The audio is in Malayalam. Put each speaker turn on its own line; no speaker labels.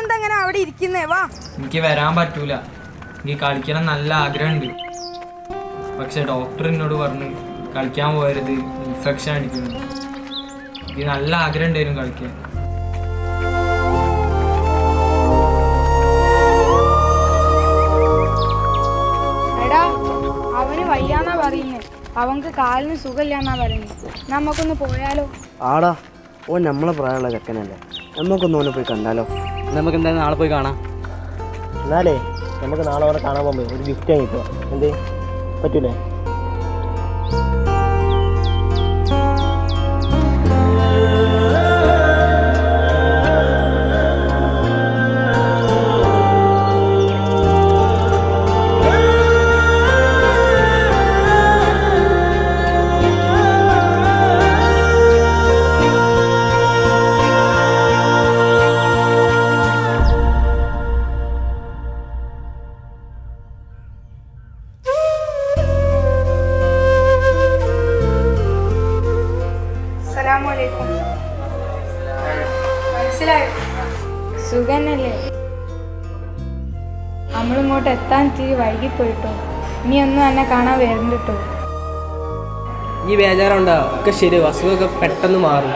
എന്താ അങ്ങനെ അവിടെ ഇരിക്കുന്നേ? വാ.
എനിക്ക് വരാൻ പറ്റൂല. എനിക്ക് കളിക്കണം നല്ല ആഗ്രഹമുണ്ട്. പക്ഷെ ഡോക്ടർ എന്നോട് പറഞ്ഞു കളിക്കാൻ പോയരുത്, ഇൻഫെക്ഷൻ അടിക്കുന്നു. എനിക്ക് നല്ല ആഗ്രഹം ഉണ്ടായിരുന്നു കളിക്കാൻ.
എടാ, അവന് വയ്യാന്നാ പറയുന്നേ. അവൻക്ക് കാലിന് സുഖമില്ലാന്നാ പറയുന്നത്. നമുക്കൊന്ന് പോയാലോ?
ആടാ, ഓ നമ്മളെ പ്രായമുള്ള ചെക്കനല്ലേ, നമുക്കൊന്ന് ഓനെ പോയി കണ്ടാലോ?
നമുക്ക് എന്തായാലും നാളെ പോയി കാണാം.
എന്നാലേ നമുക്ക് നാളെ ഓനെ കാണാൻ പോകുമ്പോൾ ഒരു ഗിഫ്റ്റ് വാങ്ങിക്കോ. എന്തേ പറ്റൂലേ?
മനസ്സിലായോ? സുഖന്നല്ലേ? നമ്മളിങ്ങോട്ട് എത്താൻ ഇത്തിരി വൈകിപ്പോയിട്ടോ. ഇനി ഒന്നും എന്നെ കാണാൻ വരണ്ടിട്ടോ.
ഈ ബേജാറുണ്ടോ? ഒക്കെ ശരി, അസുഖമൊക്കെ പെട്ടെന്ന് മാറും.